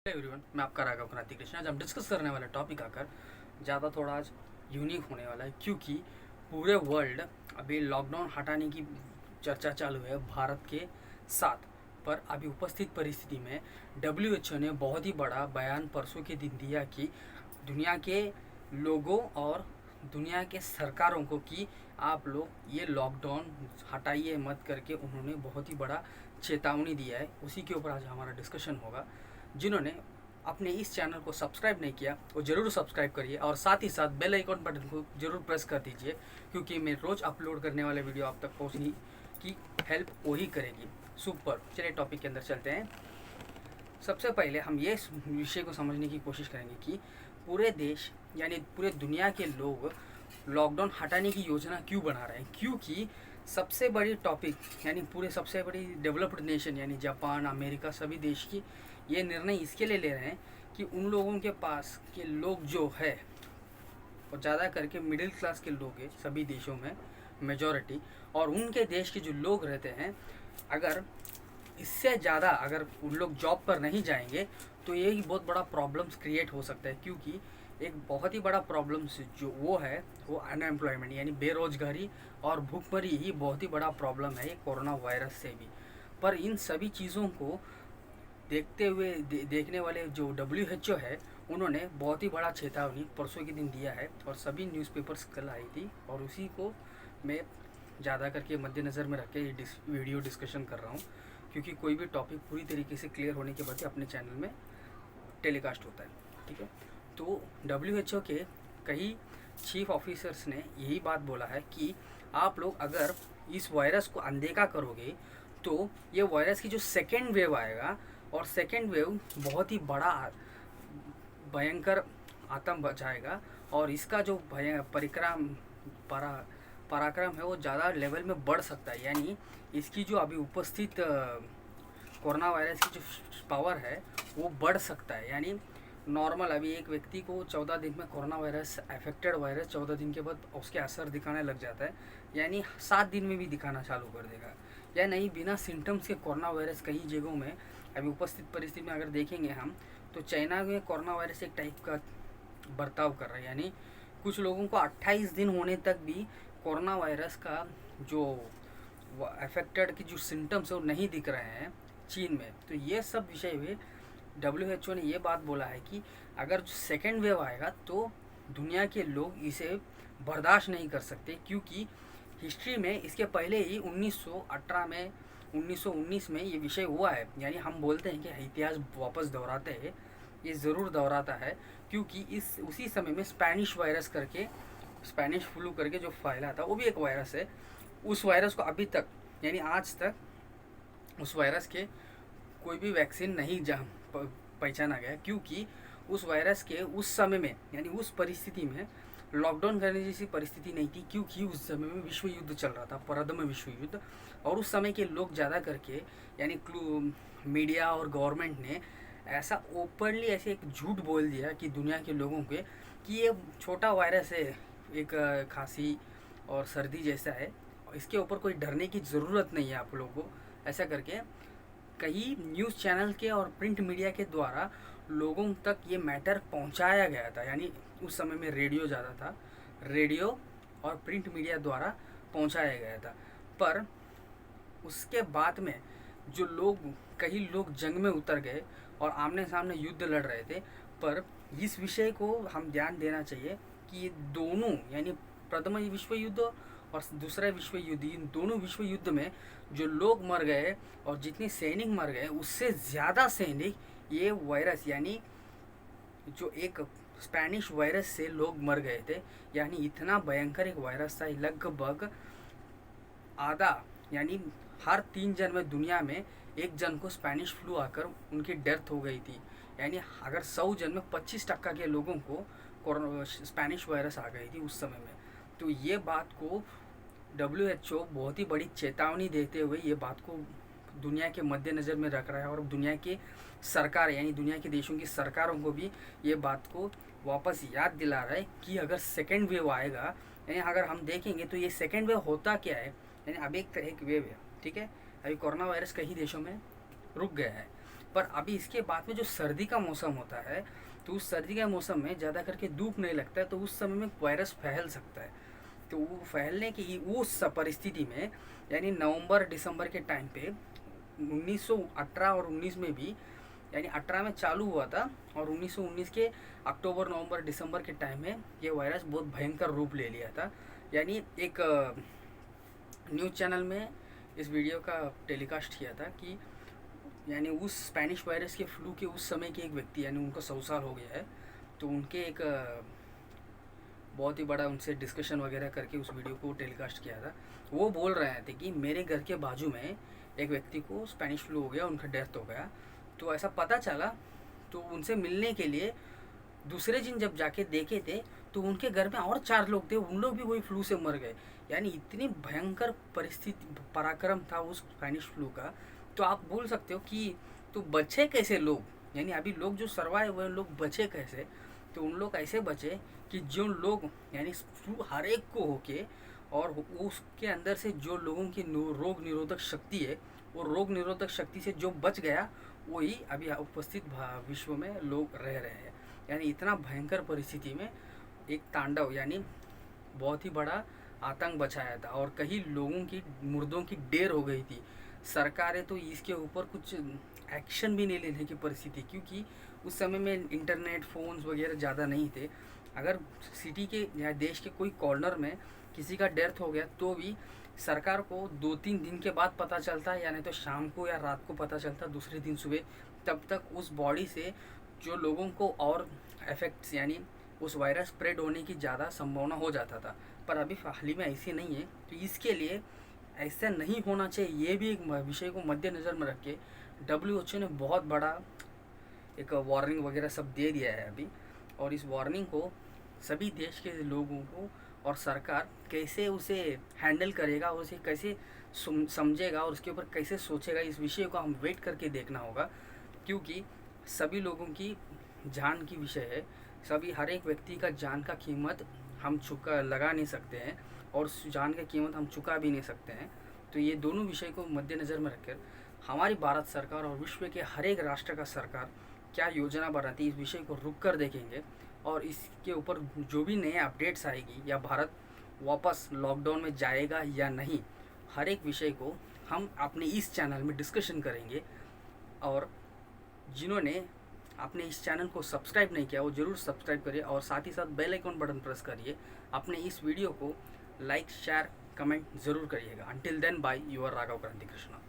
Everyone, मैं आपका राघव क्रांति कृष्ण। आज हम डिस्कस करने वाला टॉपिक आकर ज़्यादा थोड़ा आज यूनिक होने वाला है, क्योंकि पूरे वर्ल्ड अभी लॉकडाउन हटाने की चर्चा चालू है भारत के साथ। पर अभी उपस्थित परिस्थिति में WHO ने बहुत ही बड़ा बयान परसों के दिन दिया कि दुनिया के लोगों और दुनिया के सरकारों को कि आप लोग ये लॉकडाउन हटाइए मत करके उन्होंने बहुत ही बड़ा चेतावनी दिया है। उसी के ऊपर आज हमारा डिस्कशन होगा। जिन्होंने अपने इस चैनल को सब्सक्राइब नहीं किया वो ज़रूर सब्सक्राइब करिए और साथ ही साथ बेल आइकन बटन को ज़रूर प्रेस कर दीजिए, क्योंकि मैं रोज़ अपलोड करने वाले वीडियो आप तक पहुंचने की हेल्प वही करेगी। सुपर, चलिए टॉपिक के अंदर चलते हैं। सबसे पहले हम ये विषय को समझने की कोशिश करेंगे कि पूरे देश यानी पूरे दुनिया के लोग लॉकडाउन हटाने की योजना क्यों बना रहे हैं। क्योंकि सबसे बड़ी टॉपिक यानी पूरे सबसे बड़ी डेवलप्ड नेशन यानी जापान, अमेरिका, सभी देश की ये निर्णय इसके लिए ले रहे हैं कि उन लोगों के पास के लोग जो है और ज़्यादा करके मिडिल क्लास के लोग हैं सभी देशों में मेजॉरिटी, और उनके देश के जो लोग रहते हैं अगर इससे ज़्यादा अगर उन लोग जॉब पर नहीं जाएंगे तो ये ही बहुत बड़ा प्रॉब्लम्स क्रिएट हो सकता है। क्योंकि एक बहुत ही बड़ा प्रॉब्लम्स जो वो है वो अनएम्प्लॉयमेंट यानी बेरोजगारी और भूखमरी ही बहुत ही बड़ा प्रॉब्लम है ये कोरोना वायरस से भी। पर इन सभी चीज़ों को देखते हुए देखने वाले जो WHO है उन्होंने बहुत ही बड़ा चेतावनी परसों के दिन दिया है और सभी न्यूज़पेपर्स कल आई थी, और उसी को मैं ज़्यादा करके मद्देनज़र में रख के वीडियो डिस्कशन कर रहा हूँ, क्योंकि कोई भी टॉपिक पूरी तरीके से क्लियर होने के बाद ही अपने चैनल में टेलीकास्ट होता है। ठीक है, तो WHO के कई चीफ ऑफिसर्स ने यही बात बोला है कि आप लोग अगर इस वायरस को अनदेखा करोगे तो ये वायरस की जो सेकेंड वेव आएगा, और सेकेंड वेव बहुत ही बड़ा भयंकर आतंक बचाएगा, और इसका जो पराक्रम है वो ज़्यादा लेवल में बढ़ सकता है। यानी इसकी जो अभी उपस्थित कोरोना वायरस की जो पावर है वो बढ़ सकता है। यानी नॉर्मल अभी एक व्यक्ति को 14 दिन में कोरोना वायरस अफेक्टेड वायरस 14 दिन के बाद उसके असर दिखाने लग जाता है, यानी 7 दिन में भी दिखाना चालू कर देगा। या नहीं, बिना सिम्टम्स के कोरोना वायरस कई जगहों में अभी उपस्थित परिस्थिति में अगर देखेंगे हम तो चाइना में कोरोना वायरस एक टाइप का बर्ताव कर रहा है। यानी कुछ लोगों को 28 दिन होने तक भी कोरोना वायरस का जो अफेक्टेड की जो सिम्टम्स है वो नहीं दिख रहे हैं चीन में। तो ये सब विषय में WHO ने ये बात बोला है कि अगर सेकेंड वेव आएगा तो दुनिया के लोग इसे बर्दाश्त नहीं कर सकते, क्योंकि हिस्ट्री में इसके पहले ही 1919 में ये विषय हुआ है। यानी हम बोलते हैं कि इतिहास वापस दोहराते हैं, ये ज़रूर दोहराता है, क्योंकि इस उसी समय में स्पेनिश वायरस करके स्पेनिश फ्लू करके जो फैला था वो भी एक वायरस है। उस वायरस को अभी तक यानी आज तक उस वायरस के कोई भी वैक्सीन नहीं पहचाना गया, क्योंकि उस वायरस के उस समय में यानी उस परिस्थिति में लॉकडाउन करने जैसी परिस्थिति नहीं थी, क्योंकि उस समय में विश्व युद्ध चल रहा था, प्रथम विश्व युद्ध। और उस समय के लोग ज़्यादा करके यानी मीडिया और गवर्नमेंट ने ऐसा ओपनली ऐसे एक झूठ बोल दिया कि दुनिया के लोगों के कि ये छोटा वायरस है, एक खांसी और सर्दी जैसा है, इसके ऊपर कोई डरने की ज़रूरत नहीं है आप लोगों को, ऐसा करके कई न्यूज़ चैनल के और प्रिंट मीडिया के द्वारा लोगों तक ये मैटर पहुंचाया गया था। यानी उस समय में रेडियो ज़्यादा था, रेडियो और प्रिंट मीडिया द्वारा पहुंचाया गया था। पर उसके बाद में जो लोग कई लोग जंग में उतर गए और आमने सामने युद्ध लड़ रहे थे। पर इस विषय को हम ध्यान देना चाहिए कि ये दोनों यानी प्रथम विश्व युद्ध और दूसरा विश्व युद्ध, इन दोनों विश्व युद्ध में जो लोग मर गए और जितने सैनिक मर गए उससे ज़्यादा सैनिक ये वायरस यानी जो एक स्पेनिश वायरस से लोग मर गए थे। यानी इतना भयंकर एक वायरस था, लगभग आधा यानी हर 3 जन में दुनिया में एक जन को स्पेनिश फ्लू आकर उनकी डेथ हो गई थी। यानी अगर 100 जन में 25% के लोगों को स्पेनिश वायरस आ गई थी उस समय में। तो ये बात को WHO बहुत ही बड़ी चेतावनी देते हुए ये बात को दुनिया के मद्देनज़र में रख रहा है, और दुनिया की सरकार यानी दुनिया के देशों की सरकारों को भी ये बात को वापस याद दिला रहा है कि अगर सेकेंड वेव आएगा, यानी अगर हम देखेंगे तो ये सेकेंड वेव होता क्या है। यानी अब एक वेव है, ठीक है, अभी कोरोना वायरस कई देशों में रुक गया है, पर अभी इसके बाद में जो सर्दी का मौसम होता है, तो उस सर्दी के मौसम में ज़्यादा करके धूप नहीं लगता है, तो उस समय में वायरस फैल सकता है। तो वो फैलने की उस परिस्थिति में, यानी नवंबर दिसंबर के टाइम पे 1918 और 19 में भी, यानी 18 में चालू हुआ था और 1919 के अक्टूबर नवंबर दिसंबर के टाइम में ये वायरस बहुत भयंकर रूप ले लिया था। यानी एक न्यूज़ चैनल में इस वीडियो का टेलीकास्ट किया था कि यानी उस स्पेनिश वायरस के फ्लू के उस समय के एक व्यक्ति, यानी उनको 100 साल हो गया है, तो उनके एक बहुत ही बड़ा उनसे डिस्कशन वगैरह करके उस वीडियो को टेलीकास्ट किया था। वो बोल रहे थे कि मेरे घर के बाजू में एक व्यक्ति को स्पेनिश फ्लू हो गया, उनका डेथ हो गया। तो ऐसा पता चला, तो उनसे मिलने के लिए दूसरे दिन जब जाके देखे थे तो उनके घर में और 4 लोग थे, उन लोग भी वही फ्लू से मर गए। यानी इतनी भयंकर परिस्थिति पराक्रम था उस स्पेनिश फ्लू का। तो आप बोल सकते हो कि तो बचे कैसे लोग, यानी अभी लोग जो सर्वाइव हुए लोग बचे कैसे। तो उन लोग ऐसे बचे कि जो लोग, यानी फ्लू हर एक को होके, और उसके अंदर से जो लोगों की रोग निरोधक शक्ति है, वो रोग निरोधक शक्ति से जो बच गया वही अभी उपस्थित विश्व में लोग रह रहे हैं। यानी इतना भयंकर परिस्थिति में एक तांडव, यानी बहुत ही बड़ा आतंक बचाया था और कई लोगों की मुर्दों की ढेर हो गई थी। सरकारें तो इसके ऊपर कुछ एक्शन भी नहीं लेने की परिस्थिति, क्योंकि उस समय में इंटरनेट फ़ोन्स वगैरह ज़्यादा नहीं थे। अगर सिटी के या देश के कोई कॉर्नर में किसी का डेथ हो गया तो भी सरकार को 2-3 दिन के बाद पता चलता, या नहीं तो शाम को या रात को पता चलता, दूसरे दिन सुबह। तब तक उस बॉडी से जो लोगों को और इफेक्ट्स, यानी उस वायरस स्प्रेड होने की ज़्यादा संभावना हो जाता था। पर अभी हाल ही में ऐसे नहीं है। तो इसके लिए ऐसा नहीं होना चाहिए, ये भी एक विषय को मद्देनज़र में रख के WHO ने बहुत बड़ा एक वार्निंग वगैरह सब दे दिया है अभी। और इस वार्निंग को सभी देश के लोगों को और सरकार कैसे उसे हैंडल करेगा और उसे कैसे समझेगा और उसके ऊपर कैसे सोचेगा, इस विषय को हम वेट करके देखना होगा। क्योंकि सभी लोगों की जान की विषय है, सभी हर एक व्यक्ति का जान का कीमत हम लगा नहीं सकते हैं और उस जान की कीमत हम चुका भी नहीं सकते हैं। तो ये दोनों विषय को मद्देनज़र में रखकर हमारी भारत सरकार और विश्व के हर एक राष्ट्र का सरकार क्या योजना बनाती है, इस विषय को रुक कर देखेंगे। और इसके ऊपर जो भी नए अपडेट्स आएगी, या भारत वापस लॉकडाउन में जाएगा या नहीं, हर एक विषय को हम अपने इस चैनल में डिस्कशन करेंगे। और जिन्होंने अपने इस चैनल को सब्सक्राइब नहीं किया वो ज़रूर सब्सक्राइब करिए और साथ ही साथ बेल आइकन बटन प्रेस करिए। अपने इस वीडियो को लाइक शेयर कमेंट ज़रूर करिएगा। Until then bye, your Raghav Kranti Krishna.